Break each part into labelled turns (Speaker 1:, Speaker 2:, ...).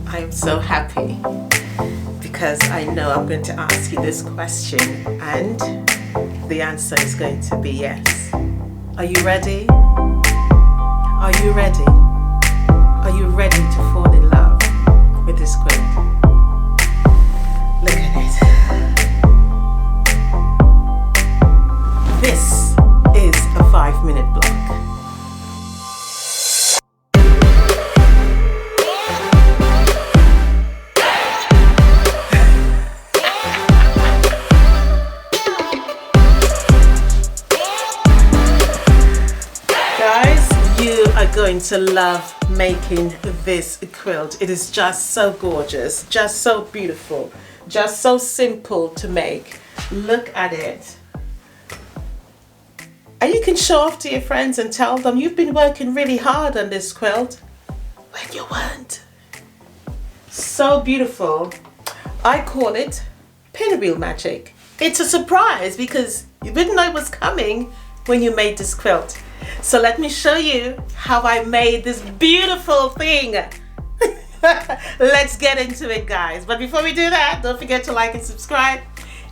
Speaker 1: I'm so happy because I know I'm going to ask you this question and the answer is going to be yes. Are you ready? Are you ready? Are you ready to fall in love with this quilt? Look at it. This is a 5-minute block. Going to love making this quilt. It is just so gorgeous, just so beautiful, just so simple to make. Look at it. And you can show off to your friends and tell them you've been working really hard on this quilt when you weren't. So beautiful. I call it pinwheel magic. It's a surprise because you didn't know it was coming when you made this quilt. So let me show you how I made this beautiful thing. Let's get into it, guys. But before we do that, don't forget to like and subscribe.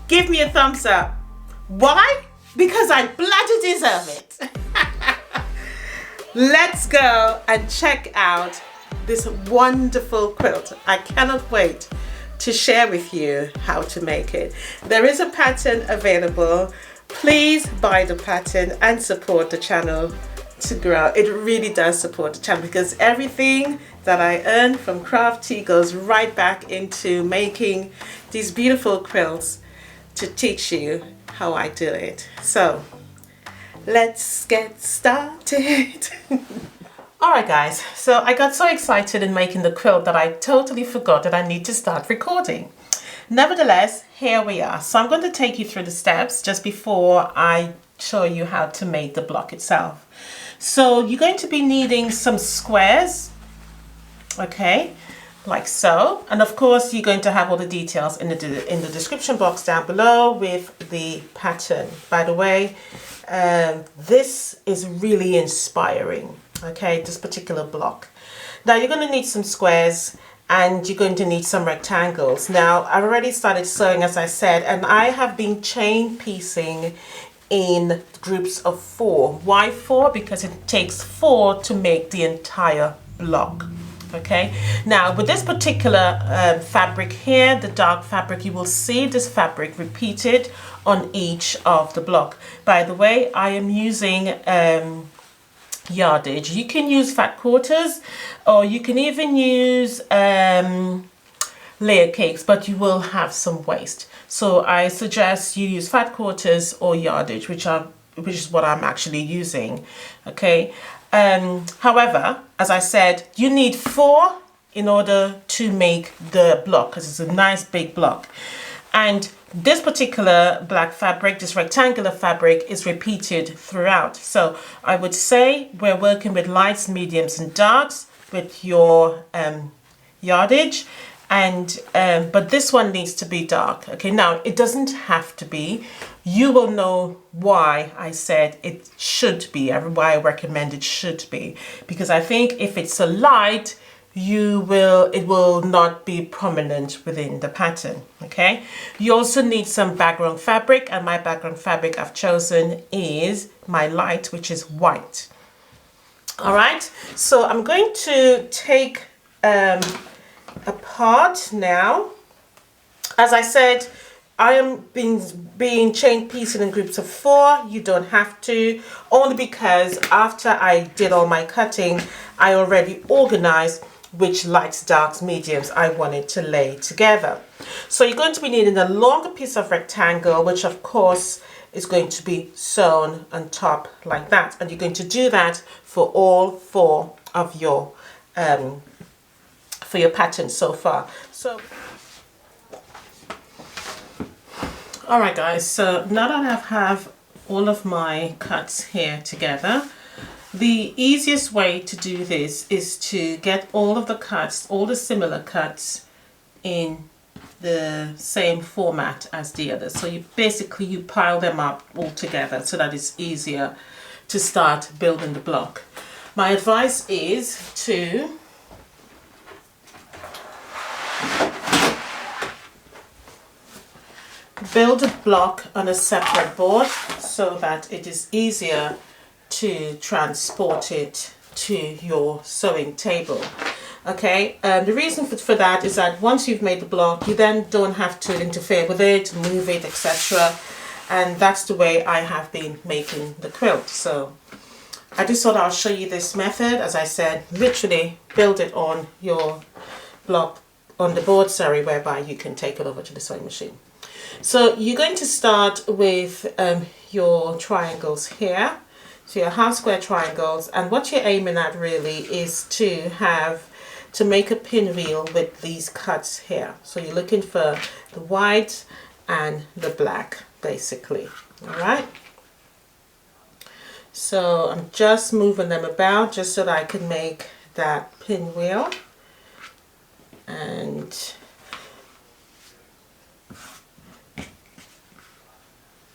Speaker 1: Give me a thumbs up. Why? Because I bloody deserve it. Let's go and check out this wonderful quilt. I cannot wait to share with you how to make it. There is a pattern available. Please buy the pattern and support the channel to grow. It really does support the channel because everything that I earn from Crafty goes right back into making these beautiful quilts to teach you how I do it. So let's get started. Alright guys, so I got so excited in making the quilt that I totally forgot that I need to start recording. Nevertheless, here we are. So I'm going to take you through the steps just before I show you how to make the block itself. So you're going to be needing some squares, okay, like so. And of course, you're going to have all the details in the description box down below with the pattern. By the way, this is really inspiring, okay, this particular block. Now you're going to need some squares and you're going to need some rectangles. Now I've already started sewing, as I said, and I have been chain piecing in groups of 4. Why 4? Because it takes 4 to make the entire block. Okay, now with this particular fabric here, the dark fabric, you will see this fabric repeated on each of the block. By the way, I am using yardage. You can use fat quarters or you can even use layer cakes, but you will have some waste. So I suggest you use fat quarters or yardage, which is what I'm actually using. Okay. However, as I said, you need 4 in order to make the block because it's a nice big block. And this particular black fabric, this rectangular fabric, is repeated throughout. So I would say we're working with lights, mediums and darks with your yardage. And but this one needs to be dark. Okay, now it doesn't have to be. You will know why I said it should be, why I recommend it should be. Because I think if it's a light, it will not be prominent within the pattern. Okay, you also need some background fabric, and my background fabric I've chosen is my light, which is white. All right, so I'm going to take apart now. As I said, I am being chain piecing in groups of 4. You don't have to, only because after I did all my cutting, I already organized which lights, darks, mediums I wanted to lay together. So you're going to be needing a longer piece of rectangle, which of course is going to be sewn on top like that. And you're going to do that for all 4 of your pattern so far. So all right guys, so now that I have all of my cuts here together, the easiest way to do this is to get all of the cuts, all the similar cuts, in the same format as the others. So you pile them up all together so that it's easier to start building the block. My advice is to build a block on a separate board so that it is easier to transport it to your sewing table. Okay, the reason for that is that once you've made the block, you then don't have to interfere with it, move it, etc. And that's the way I have been making the quilt. So I just thought I'll show you this method. As I said, literally build it on your block, on the board, sorry, whereby you can take it over to the sewing machine. So you're going to start with your triangles here. So your half square triangles, and what you're aiming at really is to make a pinwheel with these cuts here. So you're looking for the white and the black, basically. All right. So I'm just moving them about just so that I can make that pinwheel. And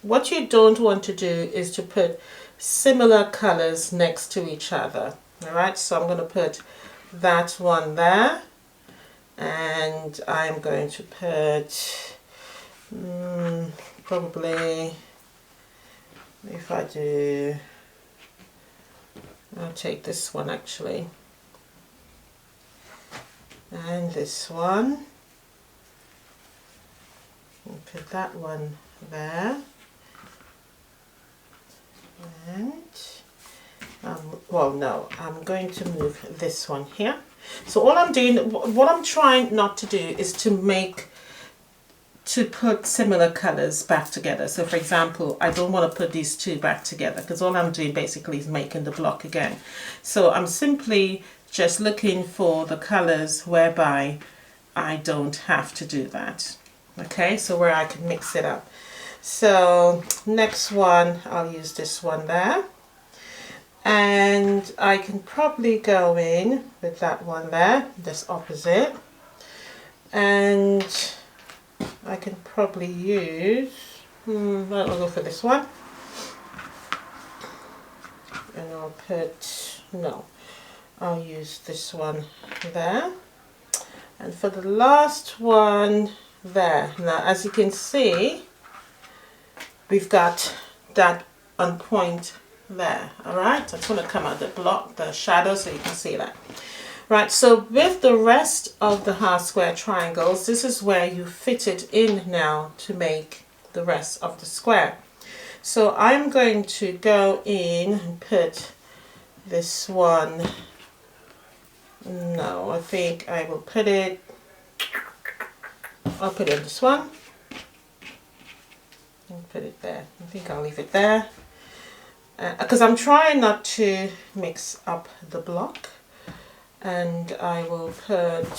Speaker 1: what you don't want to do is to put similar colors next to each other. All right, so I'm going to put that one there, and I'm going to put probably, if I do, I'll take this one actually, and this one, and put that one there, and well, no, I'm going to move this one here. So all I'm doing, what I'm trying not to do is to put similar colors back together. So for example, I don't want to put these two back together because all I'm doing basically is making the block again. So I'm simply just looking for the colors whereby I don't have to do that. Okay, so where I can mix it up. So next one, I'll use this one there. And I can probably go in with that one there, this opposite. And I can probably use, I'll go for this one. And I'll use this one there. And for the last one there. Now, as you can see, we've got that on point there. All right, I just want to come out the block, the shadow, so you can see that. Right, so with the rest of the half square triangles, this is where you fit it in now to make the rest of the square. So I'm going to go in and put this one, no, I think I will put it, I'll put it in this one and put it there. I think I'll leave it there because I'm trying not to mix up the block. And I will put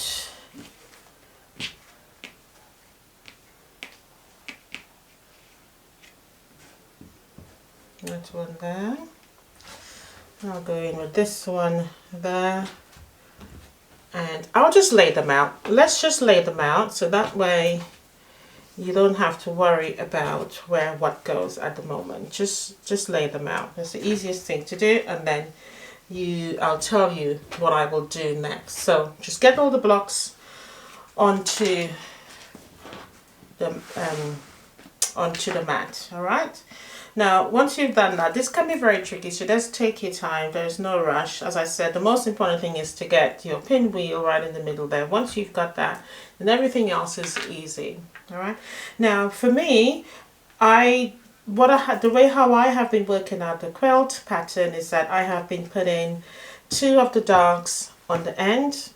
Speaker 1: that one there. I'll go in with this one there. And I'll just lay them out. Let's just lay them out so that way you don't have to worry about where what goes at the moment. Just lay them out. That's the easiest thing to do, and then I'll tell you what I will do next. So just get all the blocks onto the mat. All right. Now, once you've done that, this can be very tricky, so just take your time. There's no rush. As I said, the most important thing is to get your pinwheel right in the middle there. Once you've got that, then everything else is easy. All right. Now, for me, the way how I have been working out the quilt pattern is that I have been putting 2 of the darks on the end,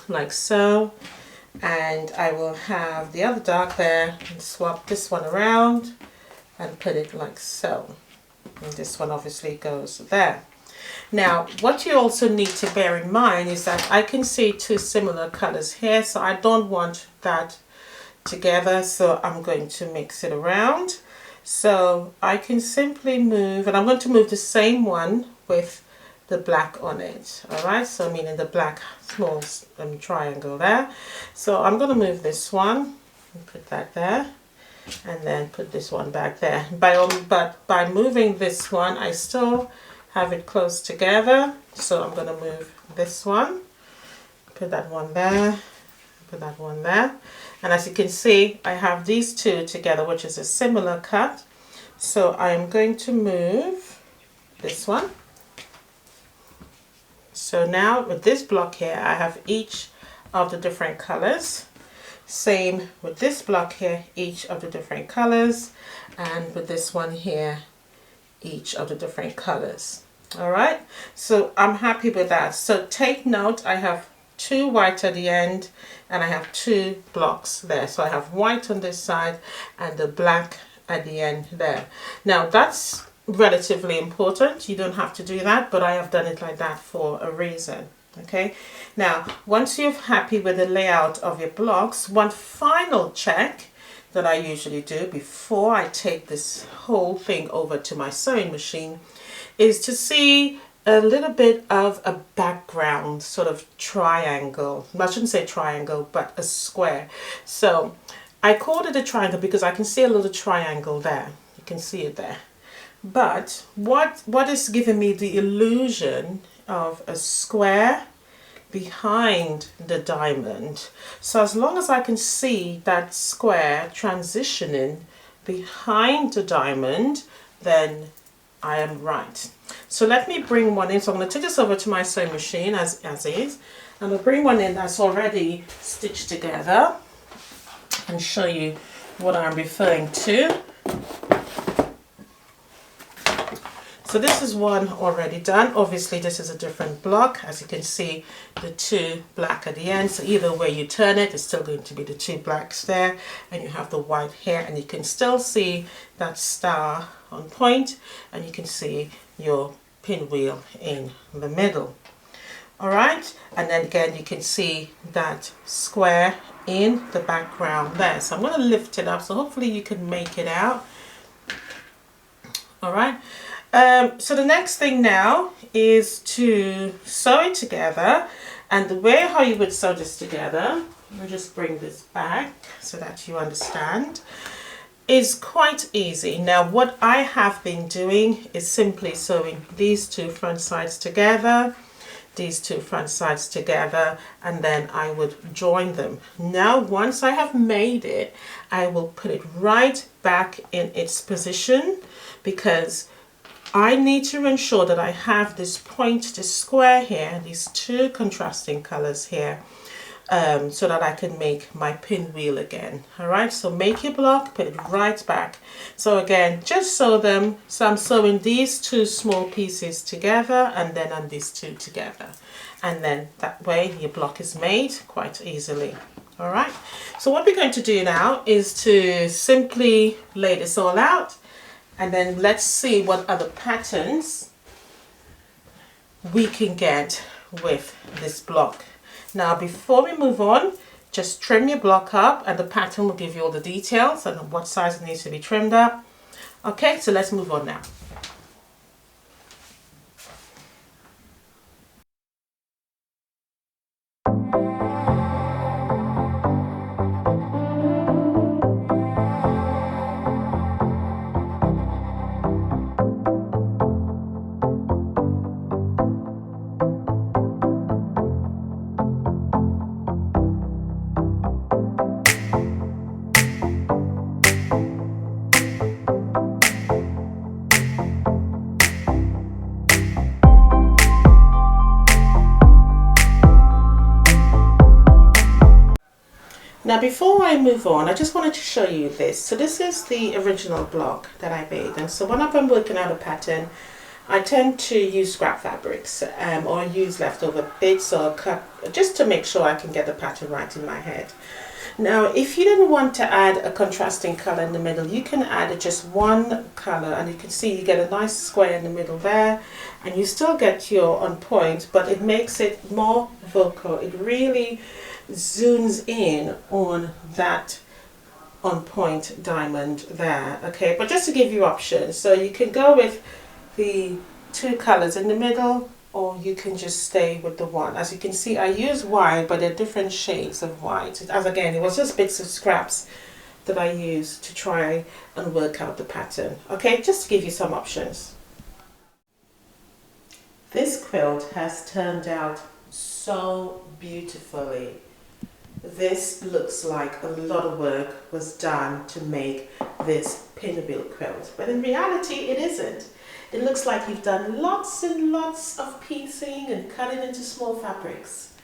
Speaker 1: like so, and I will have the other dark there and swap this one around and put it like so, and this one obviously goes there. Now, what you also need to bear in mind is that I can see 2 similar colors here, so I don't want that together, so I'm going to mix it around. So I can simply move, and I'm going to move the same one with the black on it. All right, so I mean in the black small triangle there. So I'm going to move this one and put that there, and then put this one back there. But by moving this one, I still have it close together. So I'm going to move this one, put that one there, put that one there. And as you can see, I have these two together, which is a similar cut. So I'm going to move this one. So now with this block here, I have each of the different colors. Same with this block here, each of the different colors. And with this one here, each of the different colors. All right, so I'm happy with that. So take note, I have two white at the end and I have two blocks there. So I have white on this side and the black at the end there. Now that's relatively important. You don't have to do that, but I have done it like that for a reason. Okay, now once you're happy with the layout of your blocks, one final check that I usually do before I take this whole thing over to my sewing machine is to see a little bit of a background, sort of triangle. I shouldn't say triangle, but a square. So I called it a triangle because I can see a little triangle there. You can see it there. But what is giving me the illusion of a square behind the diamond? So as long as I can see that square transitioning behind the diamond, then I am right. So let me bring one in. So I'm going to take this over to my sewing machine as is. I'm going to bring one in that's already stitched together and show you what I'm referring to. So this is one already done. Obviously this is a different block. As you can see, the two black at the end. So either way you turn it, it's still going to be the two blacks there. And you have the white here, and you can still see that star on point, and you can see your pinwheel in the middle. All right, and then again you can see that square in the background there. So I'm going to lift it up so hopefully you can make it out. All right. So the next thing now is to sew it together, and the way how you would sew this together, let me just bring this back so that you understand, is quite easy. Now what I have been doing is simply sewing these two front sides together, these two front sides together, and then I would join them. Now once I have made it, I will put it right back in its position, because I need to ensure that I have this point, this square here, these two contrasting colors here, so that I can make my pinwheel again. All right, so make your block, put it right back. So again, just sew them. So I'm sewing these two small pieces together, and then on these two together. And then that way your block is made quite easily. All right, so what we're going to do now is to simply lay this all out. And then let's see what other patterns we can get with this block. Now before we move on, just trim your block up, and the pattern will give you all the details and what size it needs to be trimmed up. Okay, so let's move on now. Now before I move on, I just wanted to show you this. So this is the original block that I made, and so when I'm working out a pattern, I tend to use scrap fabrics or use leftover bits or cut, just to make sure I can get the pattern right in my head. Now if you didn't want to add a contrasting color in the middle, you can add just one color, and you can see you get a nice square in the middle there, and you still get your on point, but it makes it more vocal. It really zooms in on that on point diamond there. Okay, but just to give you options, so you can go with the two colors in the middle, or you can just stay with the one. As you can see, I use white, but they're different shades of white. As again, it was just bits of scraps that I used to try and work out the pattern. Okay, just to give you some options. This quilt has turned out so beautifully. This looks like a lot of work was done to make this Pinwheel quilt, but in reality it isn't. It looks like you've done lots and lots of piecing and cutting into small fabrics,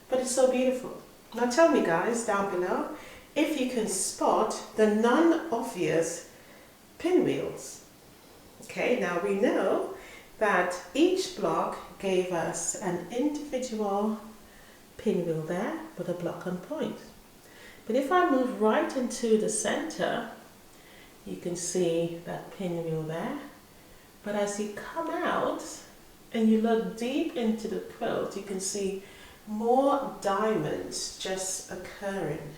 Speaker 1: but it's so beautiful. Now tell me guys down below if you can spot the non-obvious pinwheels. Okay, now we know that each block gave us an individual pinwheel there with a block on point. But if I move right into the center, you can see that pinwheel there. But as you come out and you look deep into the quilt, you can see more diamonds just occurring.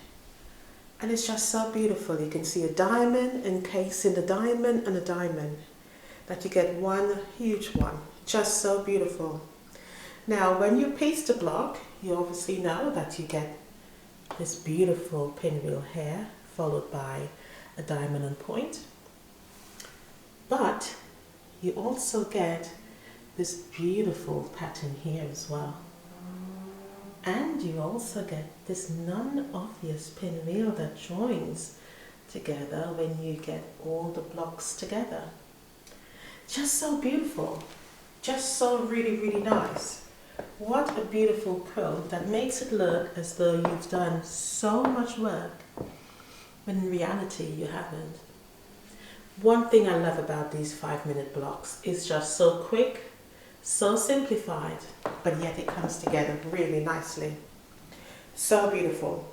Speaker 1: And it's just so beautiful. You can see a diamond encasing the diamond and a diamond, that you get one huge one. Just so beautiful. Now when you piece the block, you obviously know that you get this beautiful pinwheel here followed by a diamond on point. But you also get this beautiful pattern here as well. And you also get this non-obvious pinwheel that joins together when you get all the blocks together. Just so beautiful. Just so really nice. What a beautiful quilt that makes it look as though you've done so much work, when in reality you haven't. One thing I love about these 5-minute blocks is just so quick, so simplified, but yet it comes together really nicely. So beautiful.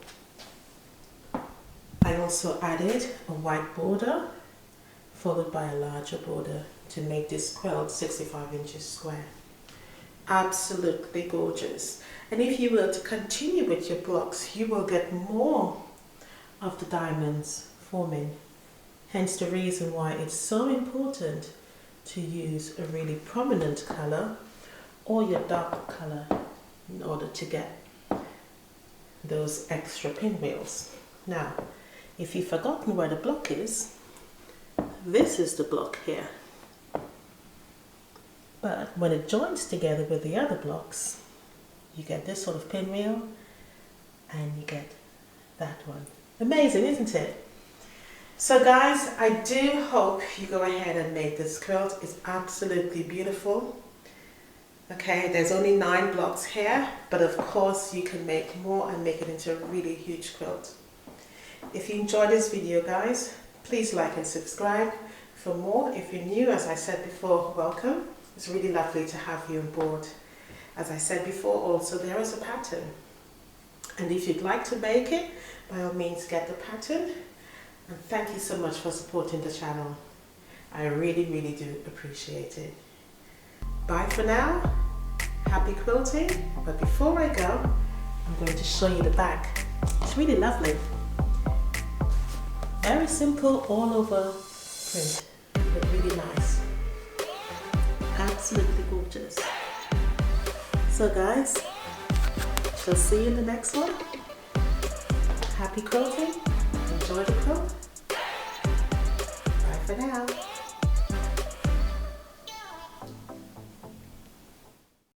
Speaker 1: I also added a white border followed by a larger border to make this quilt 65 inches square. Absolutely gorgeous. And if you were to continue with your blocks, you will get more of the diamonds forming. Hence the reason why it's so important to use a really prominent color or your dark color in order to get those extra pinwheels. Now, if you've forgotten where the block is, this is the block here. But when it joins together with the other blocks, you get this sort of pinwheel and you get that one. Amazing, isn't it? So guys, I do hope you go ahead and make this quilt. It's absolutely beautiful. Okay, there's only 9 blocks here, but of course you can make more and make it into a really huge quilt. If you enjoyed this video guys, please like and subscribe for more. If you're new, as I said before, welcome. It's really lovely to have you on board. As I said before, also there is a pattern. And if you'd like to make it, by all means get the pattern. And thank you so much for supporting the channel. I really do appreciate it. Bye for now. Happy quilting. But before I go, I'm going to show you the back. It's really lovely. Very simple all over print, but really nice. Absolutely gorgeous. So guys, shall see you in the next one. Happy quilting. Enjoy the quilt. Bye for now.